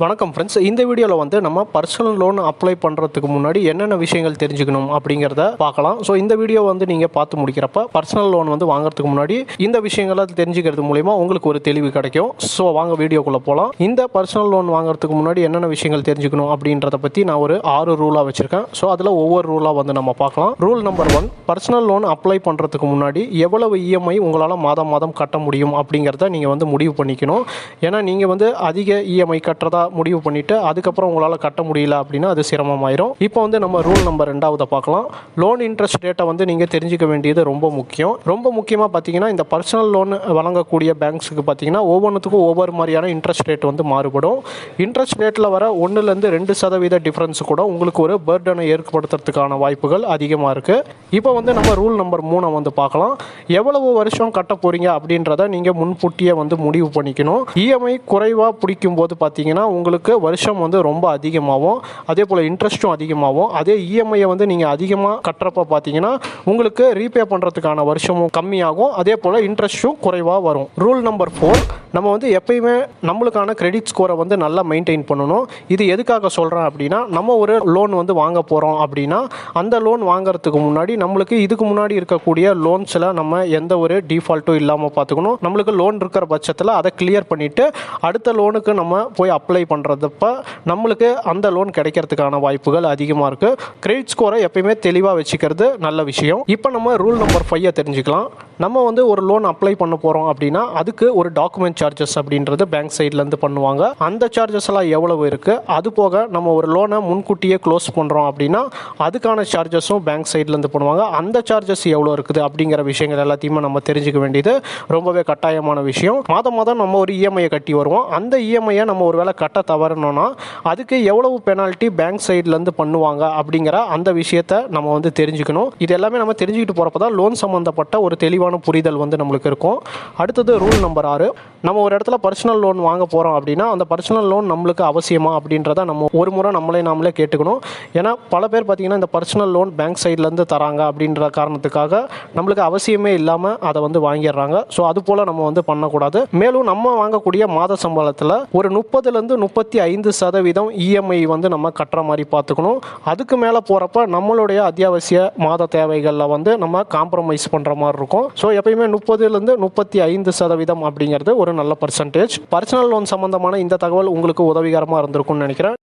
வணக்கம் ஃப்ரெண்ட்ஸ். இந்த வீடியோவில் வந்து நம்ம பர்சனல் லோன் அப்ளை பண்ணுறதுக்கு முன்னாடி என்னென்ன விஷயங்கள் தெரிஞ்சுக்கணும் அப்படிங்கிறத பார்க்கலாம். ஸோ இந்த வீடியோ வந்து நீங்கள் பார்த்து முடிக்கிறப்ப பர்சனல் லோன் வந்து வாங்குறதுக்கு முன்னாடி இந்த விஷயங்களை தெரிஞ்சுக்கிறது மூலிமா உங்களுக்கு ஒரு தெளிவு கிடைக்கும். ஸோ வாங்க வீடியோக்குள்ளே போகலாம். இந்த பர்சனல் லோன் வாங்குறதுக்கு முன்னாடி என்னென்ன விஷயங்கள் தெரிஞ்சுக்கணும் அப்படின்றத பற்றி நான் ஒரு 6 ரூலாக வச்சுருக்கேன். ஸோ அதில் ஒவ்வொரு ரூலாக வந்து நம்ம பார்க்கலாம். Rule number 1, personal loan apply பண்ணுறதுக்கு முன்னாடி எவ்வளவு இஎம்ஐ உங்களால் மாதம் மாதம் கட்ட முடியும் அப்படிங்கிறத நீங்கள் வந்து முடிவு பண்ணிக்கணும். ஏன்னா நீங்கள் வந்து அதிக இஎம்ஐ கட்டுறதா முடிவு பண்ணிட்டு அதுக்கப்புறம் உங்களால் கட்ட முடியல அப்படின்னா அது சிரமமாயிரும். இப்போ வந்து நம்ம ரூல் நம்பர் 2 பார்க்கலாம். லோன் இன்ட்ரெஸ்ட் ரேட்டை வந்து நீங்கள் தெரிஞ்சுக்க வேண்டியது ரொம்ப முக்கியம். ரொம்ப முக்கியமாக பார்த்தீங்கன்னா இந்த பர்சனல் லோன் வழங்கக்கூடிய பேங்க்ஸுக்கு பார்த்தீங்கன்னா ஒவ்வொன்றுத்துக்கும் ஒவ்வொரு மாதிரியான இன்ட்ரெஸ்ட் ரேட் வந்து மாறுபடும். இன்ட்ரெஸ்ட் ரேட்டில் வர 1-2% டிஃப்ரென்ஸ் கூட உங்களுக்கு ஒரு பர்டனை ஏற்படுத்துறதுக்கான வாய்ப்புகள் அதிகமாக இருக்குது. இப்போ வந்து நம்ம ரூல் நம்பர் 3 வந்து பார்க்கலாம். எவ்வளவு வருஷம் கட்ட போகிறீங்க அப்படின்றத நீங்கள் முன்கூட்டியே வந்து முடிவு பண்ணிக்கணும். இஎம்ஐ குறைவாக பிடிக்கும் போது பார்த்தீங்கன்னா உங்களுக்கு வருஷம் வந்து ரொம்ப அதிகமாகும், அதே போல் இன்ட்ரெஸ்ட்டும் அதிகமாகும். அதே இஎம்ஐயை வந்து நீங்கள் அதிகமாக கட்டுறப்ப பார்த்தீங்கன்னா உங்களுக்கு ரீபே பண்ணுறதுக்கான வருஷமும் கம்மியாகும், அதே போல் இன்ட்ரெஸ்ட்டும் குறைவாக வரும். ரூல் நம்பர் 4, நம்ம வந்து எப்பயுமே நம்மளுக்கான கிரெடிட் ஸ்கோரை வந்து நல்லா மெயின்டைன் பண்ணணும். இது எதுக்காக சொல்கிறேன் அப்படின்னா, நம்ம ஒரு லோன் வந்து வாங்க போகிறோம் அப்படின்னா அந்த லோன் வாங்குறதுக்கு முன்னாடி நம்மளுக்கு இதுக்கு முன்னாடி இருக்கக்கூடிய லோன்ஸில் நம்ம எந்த ஒரு டிஃபால்ட்டும் இல்லாமல் பார்த்துக்கணும். நம்மளுக்கு லோன் இருக்கிற பட்சத்தில் அதை கிளியர் பண்ணிவிட்டு அடுத்த லோனுக்கு நம்ம போய் அப்ளை பண்ணுறதப்ப நம்மளுக்கு அந்த லோன் கிடைக்கிறதுக்கான வாய்ப்புகள் அதிகமாக இருக்குது. கிரெடிட் ஸ்கோரை எப்பயுமே தெளிவாக வச்சுக்கிறது நல்ல விஷயம். இப்போ நம்ம ரூல் நம்பர் 5 தெரிஞ்சுக்கலாம். நம்ம வந்து ஒரு லோன் அப்ளை பண்ண போகிறோம் அப்படின்னா அதுக்கு ஒரு டாக்குமெண்ட் சார்ஜஸ் அப்படின்றது பேங்க் சைட்லேருந்து பண்ணுவாங்க. அந்த சார்ஜஸ் எல்லாம் எவ்வளவு இருக்குது, அது போக நம்ம ஒரு லோனை முன்கூட்டியே க்ளோஸ் பண்ணுறோம் அப்படின்னா அதுக்கான சார்ஜஸும் பேங்க் சைட்லேருந்து பண்ணுவாங்க. அந்த சார்ஜஸ் எவ்வளோ இருக்குது அப்படிங்கிற விஷயங்கள் எல்லாத்தையுமே நம்ம தெரிஞ்சுக்க வேண்டியது ரொம்பவே கட்டாயமான விஷயம். மாதம் மாதம் நம்ம ஒரு இஎம்ஐயை கட்டி வருவோம். அந்த இஎம்ஐயை நம்ம ஒரு வேளை கட்ட தவறணும்னா அதுக்கு எவ்வளவு பெனால்ட்டி பேங்க் சைட்லேருந்து பண்ணுவாங்க அப்படிங்கிற அந்த விஷயத்தை நம்ம வந்து தெரிஞ்சுக்கணும். இது எல்லாமே நம்ம தெரிஞ்சுக்கிட்டு போகிறப்ப தான் லோன் சம்மந்தப்பட்ட ஒரு தெளிவான புரிதல் வந்து நம்மளுக்கு இருக்கும். அடுத்தது ரூல் நம்பர் 6, நம்ம ஒரு இடத்துல பர்சனல் லோன் வாங்க போகிறோம் அப்படின்னா அந்த பர்சனல் லோன் நம்மளுக்கு அவசியமா அப்படின்றத நம்ம ஒரு முறை நாமளே கேட்டுக்கணும். ஏன்னா பல பேர் பார்த்தீங்கன்னா இந்த பர்சனல் லோன் பேங்க் சைட்லேருந்து தராங்க அப்படின்ற காரணத்துக்காக நம்மளுக்கு அவசியமே இல்லாமல் அதை வந்து வாங்கிடுறாங்க. ஸோ அது போல் நம்ம வந்து பண்ணக்கூடாது. மேலும் நம்ம வாங்கக்கூடிய மாத சம்பளத்தில் ஒரு 30-35% இஎம்ஐ வந்து நம்ம கட்டுற மாதிரி பார்த்துக்கணும். அதுக்கு மேலே போகிறப்ப நம்மளுடைய அத்தியாவசிய மாத தேவைகளில் வந்து நம்ம காம்ப்ரமைஸ் பண்ணுற மாதிரி இருக்கும். ஸோ எப்பயுமே 30-35% அப்படிங்கிறது ஒரு நல்ல பர்சன்டேஜ். பர்சனல் லோன் சம்பந்தமான இந்த தகவல் உங்களுக்கு உதவிகரமாக இருந்திருக்கும்னு நினைக்கிறேன்.